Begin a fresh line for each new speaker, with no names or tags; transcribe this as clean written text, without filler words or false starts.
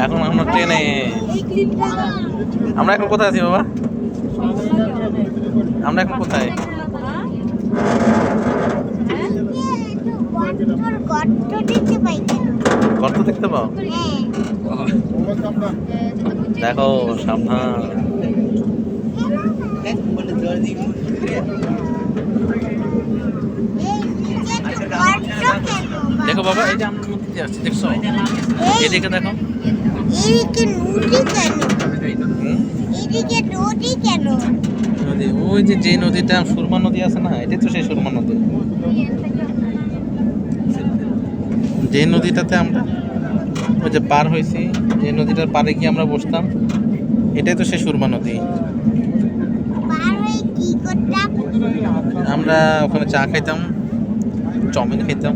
এখন আমরা ট্রেনে। আমরা এখন কোথায় আছি বাবা? আমরা এখন কোথায়? গর্ত দেখতে পাও? দেখো সাবধান। দেখো বাবা, এই যে আমরা নদীতে আসছি, দেখছো? এদিকে দেখো। নদী, ওই যে নদীটা সুরমা নদী আছে না, এটাই তো সেই সুরমা নদী। যে নদীটাতে আমরা ওই যে পার হয়েছি, যে নদীটার পাড়ে গিয়ে আমরা বসতাম, এটাই তো সেই সুরমা নদী। আমরা ওখানে চা খাইতাম, চাউমিন খাইতাম।